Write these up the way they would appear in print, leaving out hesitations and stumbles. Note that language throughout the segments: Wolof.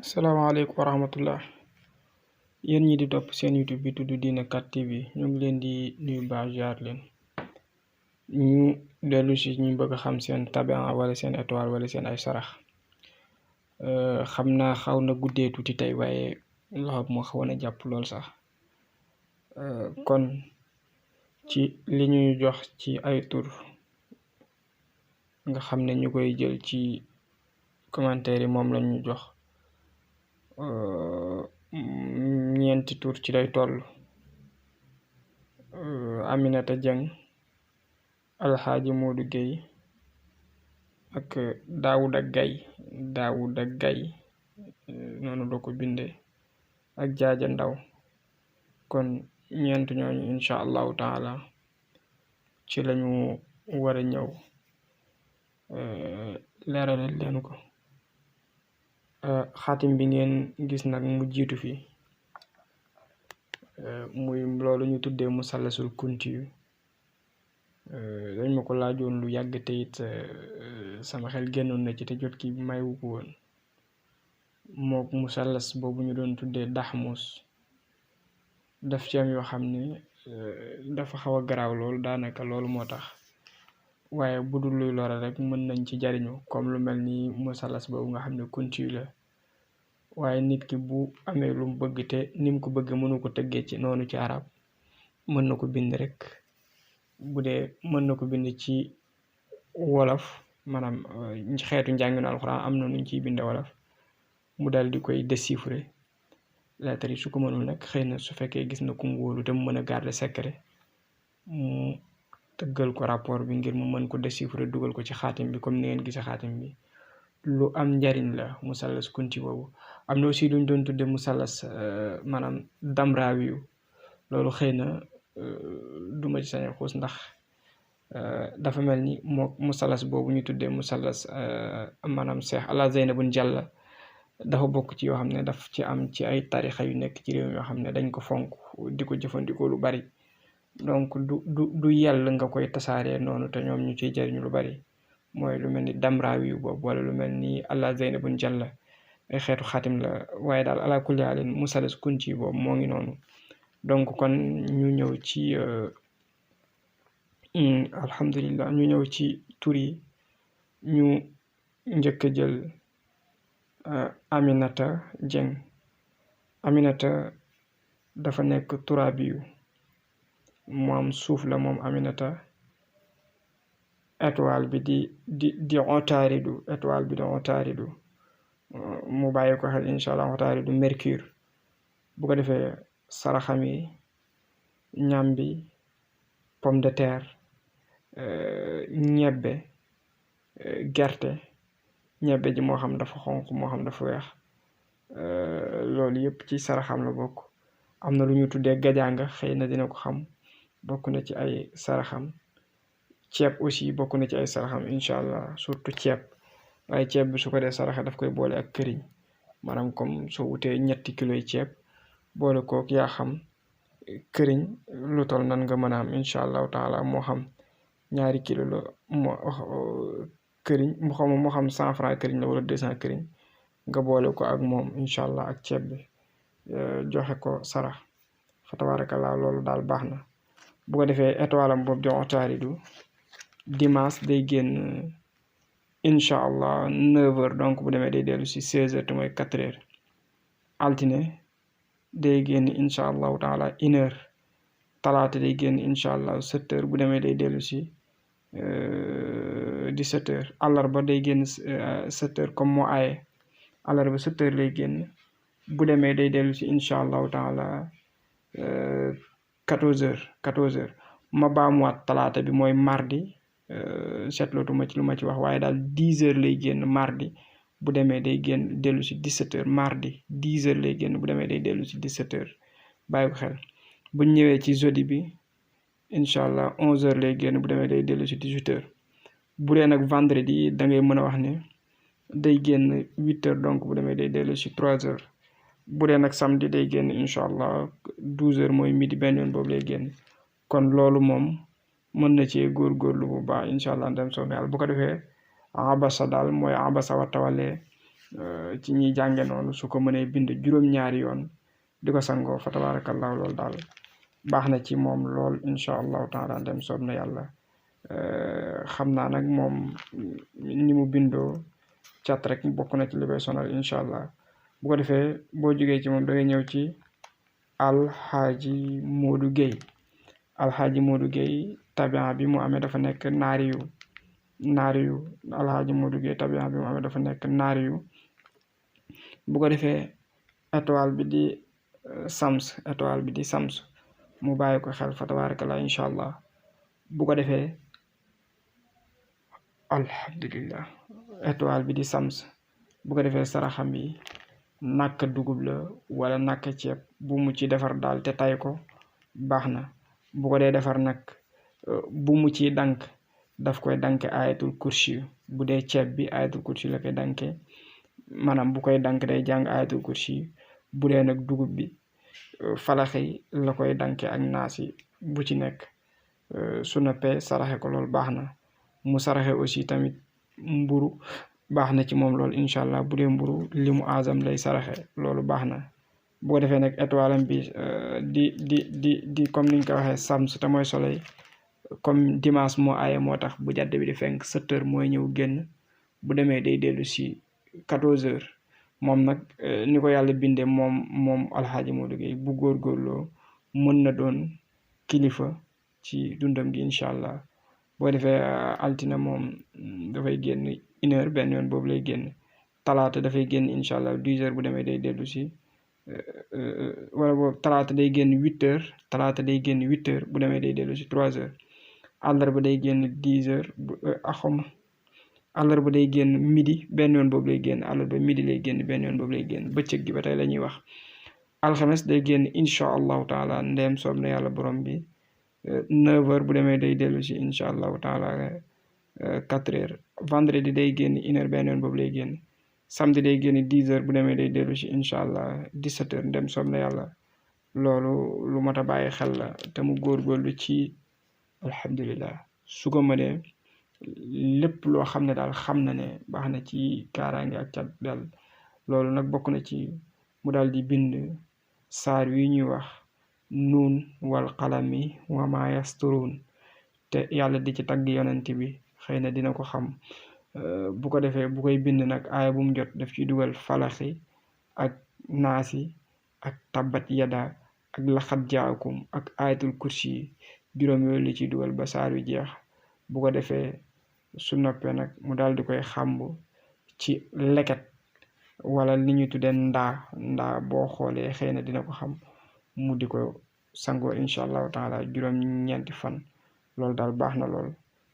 asalaamaaleykum wa rahmatullah yéen ñi di topp seen YouTube bi tudd Dina 4 TV ñu ngi leen di nuyu baax jaar leen ñu dellu si ñu bëgg a xam seen tabian wala seen étoile wala seen ay sarax xam naa xaw na guddee tuuti tey waaye loxo bi moo xawoon a jàpp lool sax kon ci li ñuy jox ci ay tur nga xam ne ñu koy jël ci commentaire yi moom lañ ñu jox ñeenti tur ci lay toll Aminata Dieng Alxaaji Moodu Gueye ak Daawuda Gay noonu la ko bindee ak Jaaja Ndaw kon ñeent ñooñu incha allahu taala ci lañu war a ñëw leeralal leen ko xaatim bi ngeen gis nag mu jiitu fi muy loolu ñu tuddee musallasul kunti yu dañ ma ko laajoon lu yàgg te it sama xel génnoon na ci te jot ki mayu ko woon mook musallas boobu ñu doon tuddee daxmus daf ci am yoo xam ne dafa xaw a garaaw loolu daanaka loolu moo tax waaye bu dul luy lore rek mën nañ ci jariñu comme lu mel ni musallas boobu nga xam ne kunti yu la waaye nit ki bu amee lu mu bëgg te ni mu ko bëgg mënu ko tëggee ci noonu ci arab mën na ko bind rek bu dee mën na ko bind ci wolof maanaam xeetu njànginu alxuraan am na nuñ ciy binde wolof mu dal di koy déchiffrer lettre yi su ko mënul nag xëy na su fekkee gis na ku mu wóolu te mu mën a garder secret mu tëggal ko rapport bi ngir mu mën ko déchiffrer dugal ko ci xaatim bi comme ni ngeen gisee xaatim bi lu am njariñ la musallas kunti boobu am na aussi luñ doon tudde musallas maanaam damraawiyu loolu xëy na duma ci sañ xuus ndax dafa mel ni moo musallas boobu ñu tuddee musallas maanaam Cheikh Alla Zeynabun Jalla dafa bokk ci yoo xam ne daf ci am ci ay tarixa yu nekk ci réew yoo xam ne dañ ko fonk di ko jëfandikoo lu bari donc du yell nga koy tasaaree noonu te ñoom ñu ciy jariñu lu bari mooy lu mel ni damraawi yu boobu wala lu mel ni Alla Zeynabun Jalla ay xeetu xaatim la waaye daal ala kulli haalin musallas kunti boobu moo ngi noonu donc kon ñu ñëw ci alhamdulillah ñu ñëw ci tur yi ñu njëkk a jël Aminata Dieng Aminata dafa nekk turaabiyu moom suuf la moom Aminata étoile bi di otaaridu étoile bi di otaaridu mu bàyyi ko xel incha allah otaaridu mercure bu ko defee saraxam yi ñambi pomme de terre ñebbe gerte ñebbe ji moo xam dafa xonq moo xam dafa weex loolu yëpp ci saraxam la bokk am na lu ñu tuddee gajaanga xëy na dina ko xam bokk na ci ay saraxam ceeb aussi bokk na ci ay saraxam incha allah surtout ceeb waaye ceeb bi su ko dee saraxa daf koy boole ak këriñ maanaam comme soo wutee 3 kilos ceeb boole kook yaa xam këriñ lu tol nan nga mën a am incha allahu taala moo xam 2 kilo la këriñ moo xam 100 francs këriñ la wala 200 këriñ nga boole ko ak moom incha allah ak ceeb bi joxe ko sarax fa tabarakallah loolu daal baax na bu ko defee étoile am boobu di otaaridu dimanche day génn incha allah 9h donc bu demee day dellu si 16h te mooy 4h altine day génn incha allahu taala 1h talaata day génn incha allah 7h bu demee day dellu si 17h àllarba day génn 7h comme moo aaye àllarba 7h lay génn bu demee day dellu si incha allahu taala 14h ma baamuwaat talaata bi mooy mardi seetlootuma ci lu ma ci wax waaye daal 10h lay génn mardi bu demee day génn dellu si 17h mardi 10h lay génn bu demee day dellu si 17h bàyyi ko xel buñ ñëwee ci jeudi bi incha allah 11h lay génn bu demee day dellu si 18h bu dee nag vendredi da ngay mën a wax ne day génn 8h donc bu demee day dellu si 3h bu dee nag samedi day génn incha allah 12h mooy midi benn yoon boobu lay génn kon loolu moom mën na cee góorgóorlu bu baax incha allah dem soobee yàlla bu ko defee abasa daal mooy abasa wa tawalee ci ñi jànge noonu su ko mënee bind juróom-ñaari yoon di ko sangoo fa tabarakallahu loolu daal baax na ci moom lool incha allahu taala dem soob na yàlla xam naa nag moom ni mu bindoo cat rek bokk na ci li koy sonal incha allah bu ko defee boo jógee ci moom da ngay ñëw ci alxaaji Modou Gueye alxaaji Modou Gueye tabian bi mu amee dafa nekk naariyu alxaaji Modou Gueye tabian bi mu amee dafa nekk naariyu bu ko defee étoile bi di sams mu bàyyi ko xel fa tabarakallah incha allah bu ko defee alhamdulillah étoile bi di sams bu ko defee saraxam bi nàkk dugub la wala nàkk ceeb bu mu ci defar daal te tay ko baax na bu ko dee defar nag bu mu ci dank daf koy danke ayatul kursi bu dee ceeb bi ayatul kursi la koy danke maanaam bu koy dank day jàng ayatul kursi bu dee nag dugub bi falaxi la koy danke ak naasi bu ci nekk su noppee saraxe ko loolu baax na mu saraxe aussi tamit mburu baax na ci moom loolu incha allah bu dee mburu limu azam lay saraxe loolu baax na bu ko defee nag étoile am bi di comme niñ ko waxee sams te mooy soleil comme dimanche moo aaye moo tax bu jàdd bi di fenk 7 heures mooy ñëw génn bu demee day dellu si 14 heures moom nag ni ko yàlla bindee moom alxaaji Modou Gueye bu góorgóorloo mën na doon kilifa ci dundam gi incha allah boo defee altine moom dafay génn 1 heure benn yoon boobu lay génn talaata dafay génn incha allah 10 heures bu demee day dellu si wala boobu talaata day génn 8 heures bu demee day dellu si 3 heures àllarba day génn 10 heures àllarba day génn midi benn yoon boobu lay génn àllarba midi lay génn benn yoon boobu lay génn bëccëg gi ba tey la ñuy wax alxames day génn incha allahu taala ndeem soob na yàlla borom bi 9 heures bu demee day dellu si incha allahu taala 4 heures vendredi day génn 1 heure benn yoon boobu lay génn samedi day génn 10 heures bu demee day dellu si incha allah 17 heures ndeem soob na yàlla loolu lu mat a bàyyi xel la te mu góorgóorlu ci alhamdulillah su ko mënee lépp loo xam ne daal xam na ne baax na ci kaaraange ak cat daal loolu nag bokk na ci mu daal di bind saar wi ñuy wax nuun wal qalami wa ma yasturuun te yàlla di ci tagg yonent bi xëy na dina ko xam bu ko defee bu koy bind nag aaya bu mu jot daf ci dugal falaxi ak naasi ak tabbat yada ak laxat jaakum ak ayatul kursi juróom yooyu li ciy dugal ba saar wi jeex bu ko defee su noppee nag mu daal di koy xàmb ci leket wala li ñuy tuddee ndaa boo xoolee xëy na dina ko xam mu di ko sangoo incha allahu taala juróom-ñeenti fan loolu daal baax na lool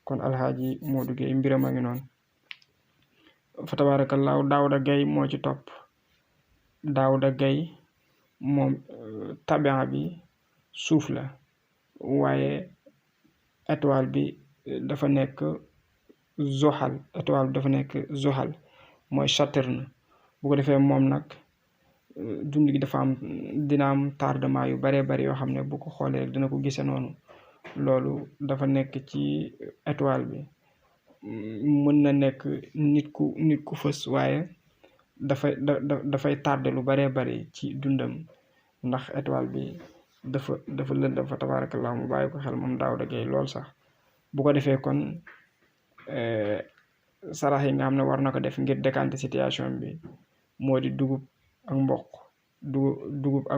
kon alxaaji Modou Gueye mbiram a ngi noonu fa tabaarakallaahu Daawda Gaye moo ci topp Daawda Gaye moom tabian bi suuf la waaye étoile bi dafa nekk zoxal mooy Saturne bu ko defee moom nag dund gi dina am tardement yu baree bari yoo xam ne bu ko xoolee dina ko gisee noonu loolu dafa nekk ci étoile bi mën na nekk nit ku fës waaye dafay tardé lu baree bari ci dundam ndax étoile bi dafa lëndëm fa tabarakallah mu bàyyi ko xel moom Daawda Gaye lool sax bu ko defee kon sarax yi nga xam ne war na ko def ngir décanter situation bi moo di dugub ak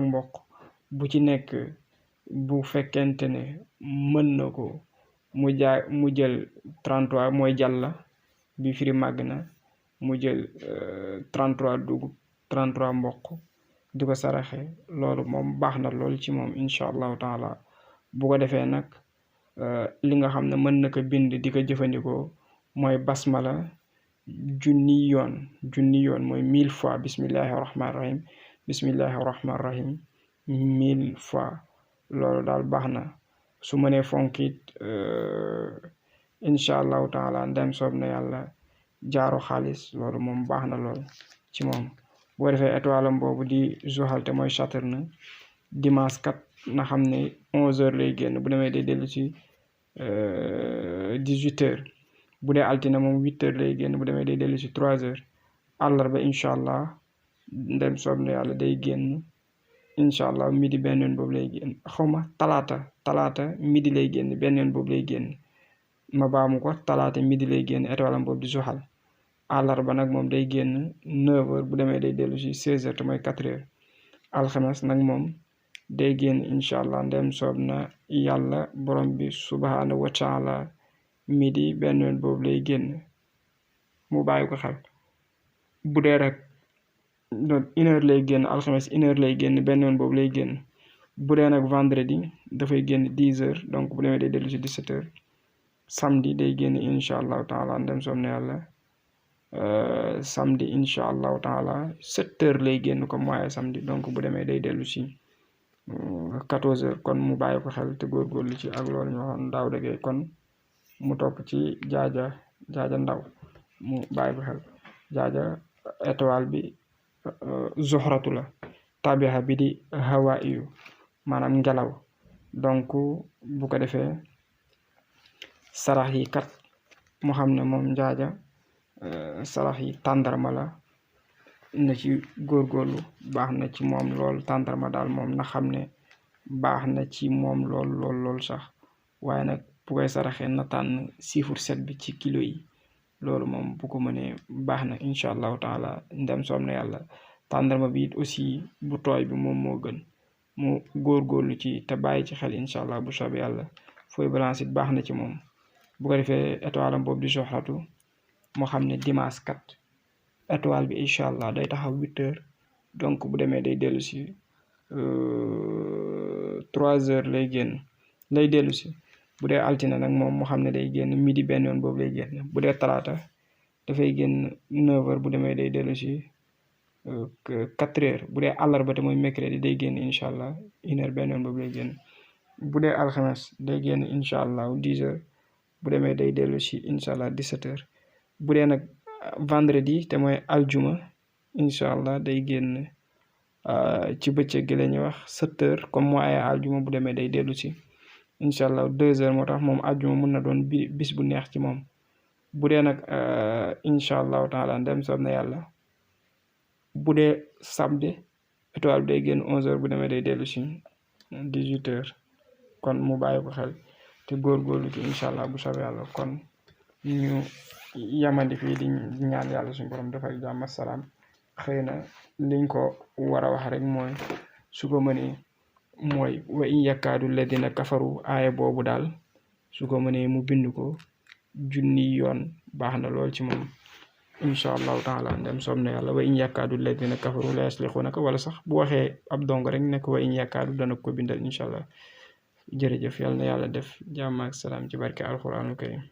mboq bu ci nekk bu fekkente ne mën na ko mu jël 33 mooy jàlla bi firi màgg na mu jël 33 dugub 33 mboq di ko saraxe loolu moom baax na lool ci moom incha allahu taala bu ko defee nag li nga xam ne mën na ko bind di ko jëfandikoo mooy basmala junni yoon mooy 1000 fois bismillahi rahmaani rahim 1000 fois loolu daal baax na su mënee fonkit incha allahu taala ndem soob na yàlla jaaro xaalis loolu moom baax na lool ci moom boo defee étoile am boobu di Zuhal te mooy Saturne dimanche kat na xam ne 11 heures lay génn bu demee day dellu si 18 heures bu dee altine moom 8 heures lay génn bu demee day dellu si 3 heures àllarba incha allah ndem soob na yàlla day génn incha allah midi benn yoon boobu lay génn xawma talaata midi lay génn benn yoon boobu lay génn ma baamu ko talaata midi lay génn étoile am boobu di Zuhal. àllarba nag moom day génn 9h bu demee day dellu si 16h te mooy 4h. alxames nag moom day génn incha allah ndem soob na yàlla borom bi subhaanahu wa taala midi benn yoon boobu lay génn mu bàyyi ko xel. bu dee rek donc 1h lay génn alxames 1h lay génn benn yoon boobu lay génn. bu dee nag vendredi dafay génn 10h donc bu demee day dellu si 17h. samedi day génn incha allahu taala ndem soob na yàlla samedi incha allahu taala 7h lay génn comme waaye samedi donc bu demee day dellu si 14h kon mu bàyyi ko xel te góorgóorlu ci ak loolu ñu waxoon daaw dëggee kon mu topp ci jaaja ndaw mu bàyyi ko xel jaaja étoile bi zuhratu la tabiha bi di hawa iyu maanaam ngelaw donc bu ko defee sarax yi kat mu xam ne moom njaaja sarax yi tàndarma la na ci góorgóorlu baax na ci moom lool tàndarma daal moom na xam ne baax na ci moom lool sax waaye nag bu koy saraxee na tànn chiffre 7 bi ci kilo yi loolu moom bu ko mënee baax na incha allahu taala ndem soom na yàlla tàndarma bi it aussi bu tooy bi moom moo gën mu góorgóorlu ci te bàyyi ci xel incha allah bu soobee yàlla fooy balance it baax na ci moom bu ko defee étoile am boobu di soxlatu moo xam ne dimanche kat étoile bi incha allah day taxaw 8h donc bu demee day dellu si 3h lay dellu si bu dee altine nag moom moo xam ne day génn midi benn yoon boobu lay génn bu dee talaata dafay génn 9h bu demee day dellu si 4h bu dee àllarba te mooy mercredi day génn incha allah 1h benn yoon boobu lay génn bu dee alxames day génn incha allah 10h bu demee day dellu si incha allah 17h bu dee nag vendredi te mooy aljuma incha allah day génn ci bëccëg gi la ñuy wax 7h comme moo ay aljuma bu demee day dellu si incha allah 2h moo tax moom aljuma mun na doon bis bu neex ci moom bu dee nag incha allahu taala ndem soob na yàlla bu dee samedi étoile bi day génn 11h bu demee day dellu si 18h kon mu bàyyi ko xel te góorgóorlu ci incha allah bu soobee yàlla kon ñu yamandi fii di ñaan yàlla suñu borom defal jàmm ak salaam xëy na liñ ko war a wax rek mooy su ko mënee mooy wa in yakkaadu ladina kafaru aaya boobu daal su ko mënee mu bind ko junni yoon baax na lool ci moom incha allahu taala ndem soob na yàlla wa in yakkaadu ladina kafaru la yaslixuunaka wala sax bu waxee ab dong rek nekk wa in yakkaadu dana ko bindal incha allah jërëjëf yàlla na yàlla def jàmm ak salaam ci barke alquraanul karim